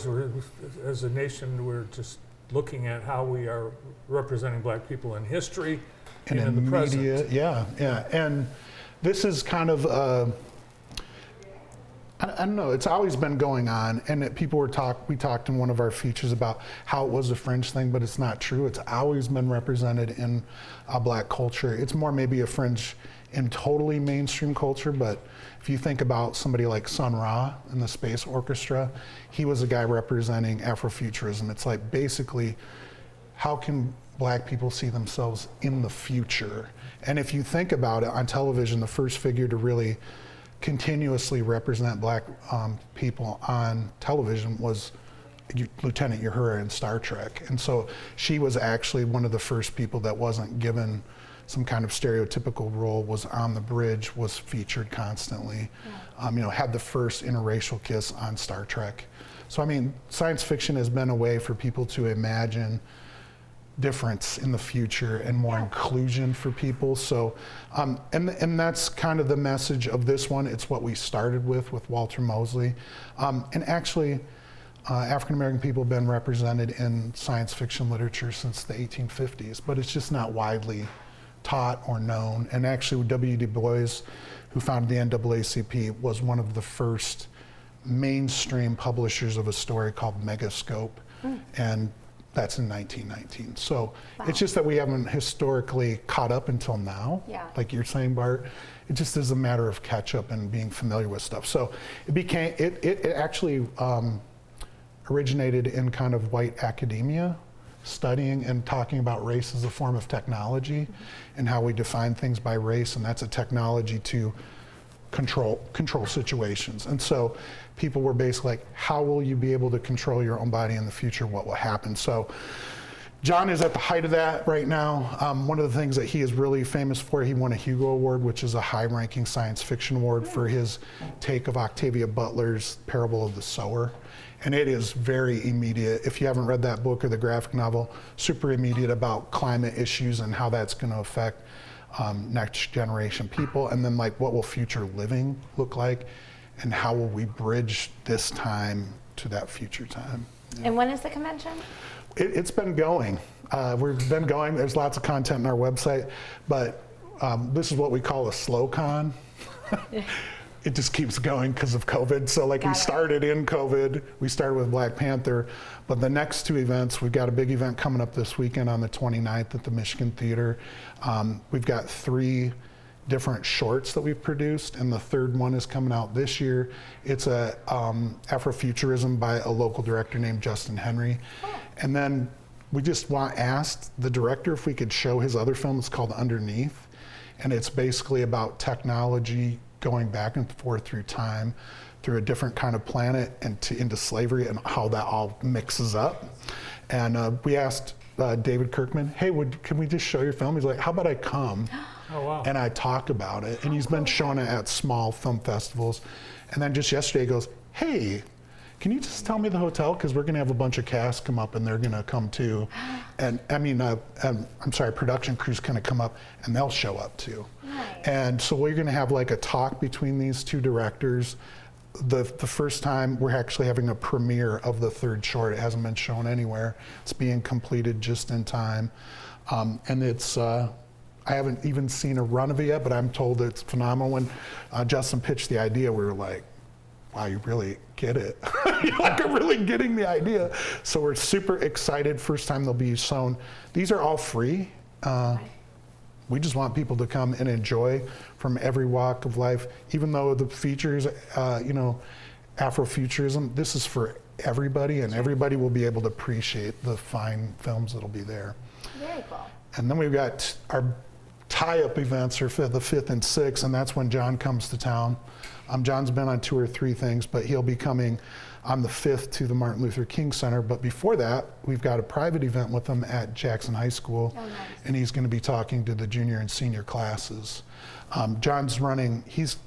as a nation, we're just looking at how we are representing black people in history and in the present. media, yeah. And this is kind of, I don't know, it's always been going on, and we talked in one of our features about how it was a fringe thing, but it's not true. It's always been represented in black culture. It's more maybe a fringe in totally mainstream culture, but if you think about somebody like Sun Ra in the Space Orchestra, he was a guy representing Afrofuturism. It's like basically, how can black people see themselves in the future? And if you think about it, on television, the first figure to really continuously represent black people on television was Lieutenant Uhura in Star Trek. And so she was actually one of the first people that wasn't given some kind of stereotypical role, was on the bridge, was featured constantly, had the first interracial kiss on Star Trek. So I mean, science fiction has been a way for people to imagine difference in the future and more inclusion for people. So, and that's kind of the message of this one. It's what we started with Walter Mosley. And actually, African American people have been represented in science fiction literature since the 1850s, but it's just not widely taught or known. And actually, W. Du Bois, who founded the NAACP, was one of the first mainstream publishers of a story called Megascope. And that's in 1919. So it's just that we haven't historically caught up until now. Yeah. Like you're saying, Bart, it just is a matter of catch up and being familiar with stuff. So it actually originated in kind of white academia, studying and talking about race as a form of technology and how we define things by race, and that's a technology to control situations. And so people were basically like, how will you be able to control your own body in the future? What will happen? So John is at the height of that right now. One of the things that he is really famous for, he won a Hugo Award, which is a high-ranking science fiction award, for his take of Octavia Butler's Parable of the Sower. And it is very immediate. If you haven't read that book or the graphic novel, super immediate about climate issues and how that's going to affect next generation people. And then like, what will future living look like? And how will we bridge this time to that future time? And when is the convention? It's been going. We've been going. There's lots of content on our website, but this is what we call a slow con. It just keeps going because of COVID. So like we started in COVID, we started with Black Panther, but the next two events, we've got a big event coming up this weekend on the 29th at the Michigan Theater. We've got 3 different shorts that we've produced, and the third one is coming out this year. It's a Afrofuturism by a local director named Justin Henry. And then we just asked the director if we could show his other film. It's called Underneath, and it's basically about technology going back and forth through time, through a different kind of planet and into slavery, and how that all mixes up. And we asked David Kirkman, hey, can we just show your film? He's like, how about I come? Oh, wow. And I talk about it, and he's been showing it at small film festivals. And then just yesterday he goes, hey, can you just tell me the hotel? Because we're gonna have a bunch of cast come up and they're gonna come too. And I mean, I'm sorry, production crew's gonna come up and they'll show up too. Nice. And so we're gonna have like a talk between these two directors. The first time we're actually having a premiere of the third short. It hasn't been shown anywhere. It's being completed just in time. And it's, I haven't even seen a run of it yet, but I'm told it's phenomenal. When Justin pitched the idea, we were like, wow, you really get it. You're like, I'm really getting the idea. So we're super excited. First time they'll be shown. These are all free. We just want people to come and enjoy from every walk of life. Even though the features, you know, Afrofuturism, this is for everybody, and everybody will be able to appreciate the fine films that'll be there. Very cool. And then we've got our tie-up events are the 5th and 6th, and that's when John comes to town. John's been on 2 or 3 things, but he'll be coming on the 5th to the Martin Luther King Center. But before that, we've got a private event with him at Jackson High School, and he's going to be talking to the junior and senior classes. John's running,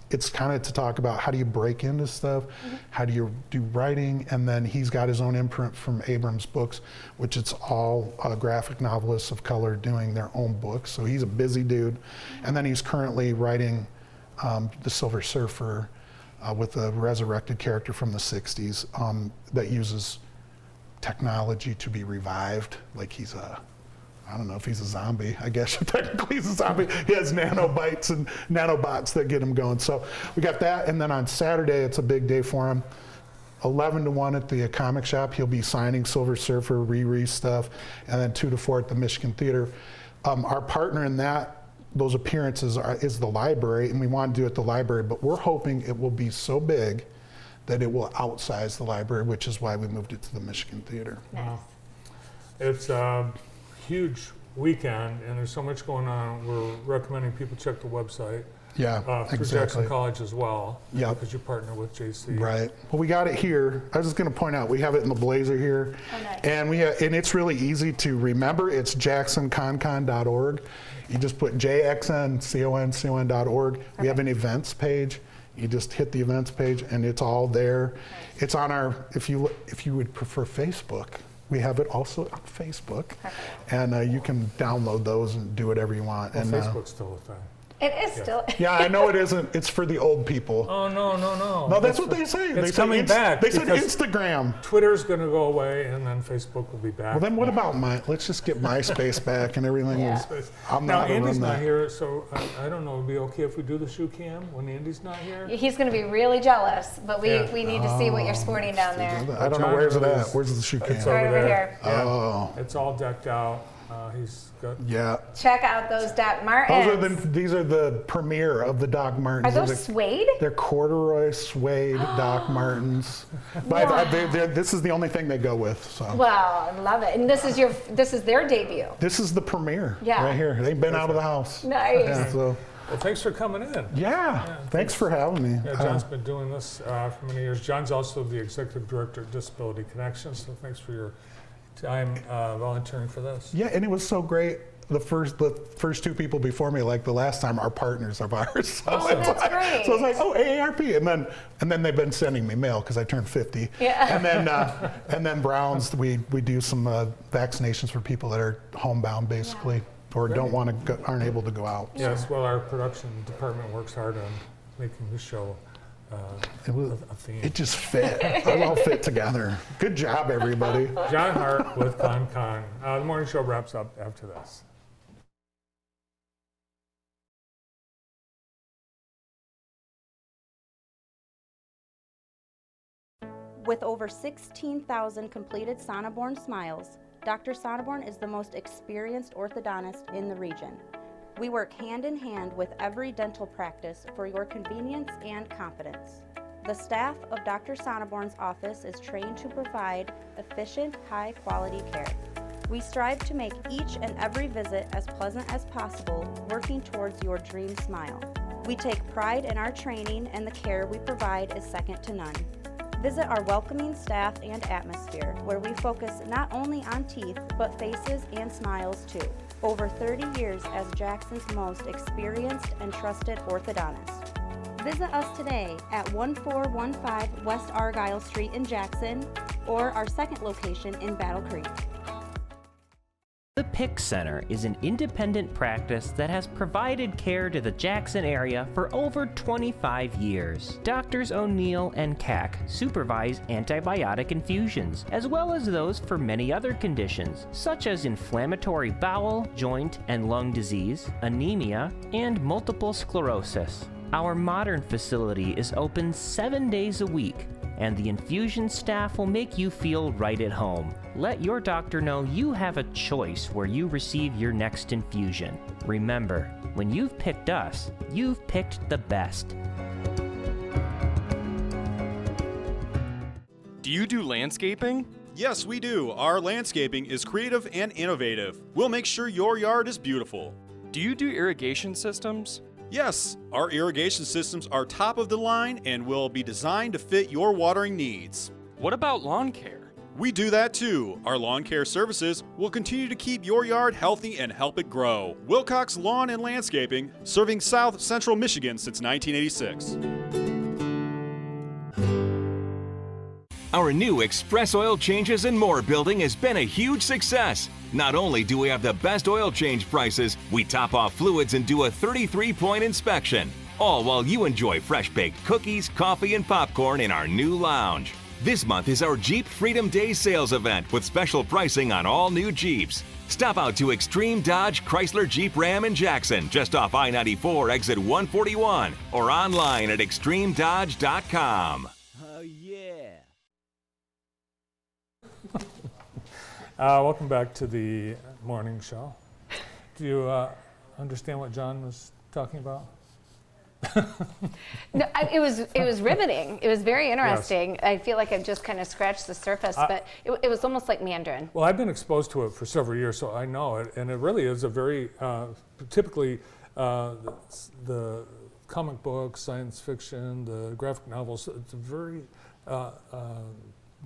it's kind of to talk about how do you break into stuff, how do you do writing, and then he's got his own imprint from Abrams Books, which it's all graphic novelists of color doing their own books. So he's a busy dude. And then he's currently writing The Silver Surfer with a resurrected character from the 60s that uses technology to be revived. Like he's I don't know if he's a zombie. I guess technically he's a zombie. He has nanobites and nanobots that get him going. So we got that, and then on Saturday, it's a big day for him. 11 to 1 at the comic shop. He'll be signing Silver Surfer, Riri stuff, and then 2 to 4 at the Michigan Theater. Our partner in those appearances is the library, and we want to do it at the library, but we're hoping it will be so big that it will outsize the library, which is why we moved it to the Michigan Theater. Wow. It's huge weekend, and there's so much going on. We're recommending people check the website. Yeah, through exactly. Jackson College as well. Yeah, because you partner with JC. Right. Well, we got it here. I was just going to point out we have it in the blazer here, and and it's really easy to remember. It's jacksonconcon.org. You just put JXNCONCON.org. We have an events page. You just hit the events page, and it's all there. It's on our. If you would prefer Facebook, we have it also on Facebook, and you can download those and do whatever you want. Well, and Facebook's still a thing. It is still. Yeah, I know it isn't. It's for the old people. Oh, no. No, that's what they say. It's they coming back. They said Instagram. Twitter's going to go away, and then Facebook will be back. Well, then what about let's just get MySpace back and everything. I'm now, not Andy's run not that. here, so I don't know. Would it be okay if we do the shoe cam when Andy's not here? He's going to be really jealous, but we need to see what you're sporting down there. I don't know, where's it at? Where's the shoe cam? It's over here. Yeah. Oh. It's all decked out. He's got. Yeah. Check out those Doc Martens. These are the premiere of the Doc Martens. Are those suede? They're corduroy suede Doc Martens. But this is the only thing they go with. So. Well, I love it. And this is their debut. This is the premiere Yeah. right here. They've been out of the house. Nice. Yeah, so. Well, thanks for coming in. Yeah, thanks for having me. Yeah, John's been doing this for many years. John's also the executive director at Disability Connections, so thanks for your time volunteering for this. Yeah, and it was so great. The first 2 people before me, like the last time, are partners of ours. So That's great. So I was like, oh, AARP, and then they've been sending me mail because I turned 50. Yeah. And then Browns, we do some vaccinations for people that are homebound, basically, or aren't able to go out. Yes, well, our production department works hard on making the show a theme. It just fit. It all fit together. Good job, everybody. John Hart with ConCon. The morning show wraps up after this. With over 16,000 completed Sonneborn smiles, Dr. Sonneborn is the most experienced orthodontist in the region. We work hand in hand with every dental practice for your convenience and confidence. The staff of Dr. Sonneborn's office is trained to provide efficient, high-quality care. We strive to make each and every visit as pleasant as possible, working towards your dream smile. We take pride in our training, and the care we provide is second to none. Visit our welcoming staff and atmosphere, where we focus not only on teeth, but faces and smiles too. Over 30 years as Jackson's most experienced and trusted orthodontist. Visit us today at 1415 West Argyle Street in Jackson, or our second location in Battle Creek. The PIC Center is an independent practice that has provided care to the Jackson area for over 25 years. Doctors O'Neill and Cack supervise antibiotic infusions, as well as those for many other conditions, such as inflammatory bowel, joint, and lung disease, anemia, and multiple sclerosis. Our modern facility is open 7 days a week, and the infusion staff will make you feel right at home. Let your doctor know you have a choice where you receive your next infusion. Remember, when you've picked us, you've picked the best. Do you do landscaping? Yes, we do. Our landscaping is creative and innovative. We'll make sure your yard is beautiful. Do you do irrigation systems? Yes, our irrigation systems are top of the line and will be designed to fit your watering needs. What about lawn care? We do that too. Our lawn care services will continue to keep your yard healthy and help it grow. Wilcox Lawn and Landscaping, serving South Central Michigan since 1986. Our new Express Oil Changes and More building has been a huge success. Not only do we have the best oil change prices, we top off fluids and do a 33-point inspection. All while you enjoy fresh-baked cookies, coffee, and popcorn in our new lounge. This month is our Jeep Freedom Day sales event with special pricing on all new Jeeps. Stop out to Extreme Dodge Chrysler Jeep Ram in Jackson, just off I-94 exit 141, or online at extremedodge.com. Oh yeah! Welcome back to the morning show. Do you understand what John was talking about? No, it was riveting. It was very interesting. Yes. I feel like I've just kind of scratched the surface, but it was almost like Mandarin. Well, I've been exposed to it for several years, so I know it, and it really is a very typically the comic books, science fiction, the graphic novels. It's a very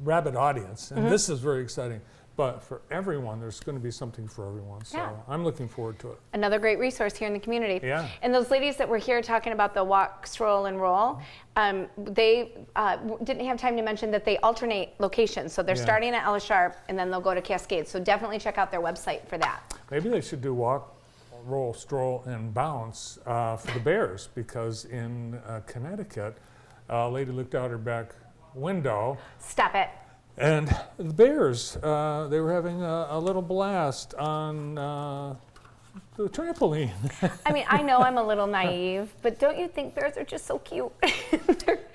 rabid audience, and this is very exciting. But for everyone, there's going to be something for everyone. So yeah. I'm looking forward to it. Another great resource here in the community. Yeah. And those ladies that were here talking about the walk, stroll, and roll, they didn't have time to mention that they alternate locations. So they're starting at Ella Sharp, and then they'll go to Cascade. So definitely check out their website for that. Maybe they should do walk, roll, stroll, and bounce for the Bears, because in Connecticut, a lady looked out her back window. Stop it. And the Bears, they were having a little blast on the trampoline. I mean, I know I'm a little naive, but don't you think bears are just so cute?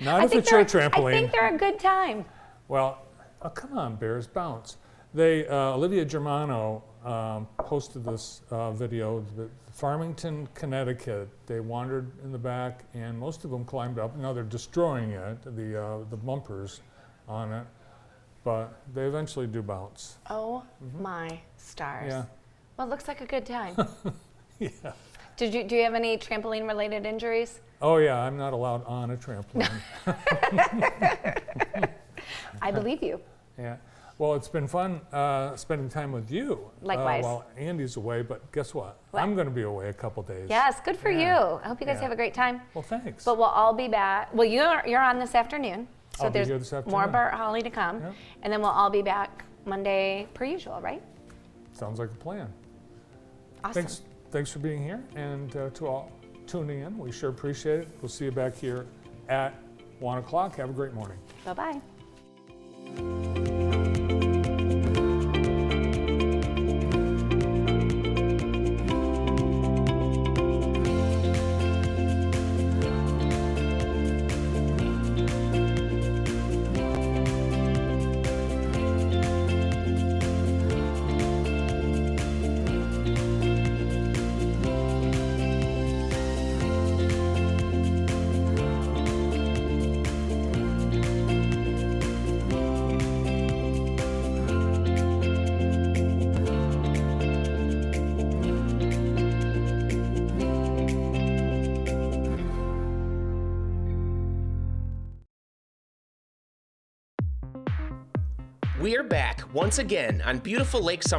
Not if it's your trampoline. I think they're a good time. Well, come on, Bears, bounce. They, Olivia Germano posted this video, Farmington, Connecticut. They wandered in the back, and most of them climbed up. Now they're destroying it, the bumpers on it. But they eventually do bounce. Oh my stars. Yeah. Well, it looks like a good time. Yeah. Do you have any trampoline related injuries? Oh yeah, I'm not allowed on a trampoline. I believe you. Yeah. Well, it's been fun spending time with you. Likewise. While Andy's away, but guess what? I'm going to be away a couple days. Yes, good for you. I hope you guys have a great time. Well, thanks. But we'll all be back. Well, you're on this afternoon. So I'll be there's here this afternoon. more Bart Holly to come, and then we'll all be back Monday per usual, right? Sounds like a plan. Awesome. Thanks for being here, and to all tuning in, we sure appreciate it. We'll see you back here at 1 o'clock. Have a great morning. Bye-bye. We are back once again on beautiful Lake Summer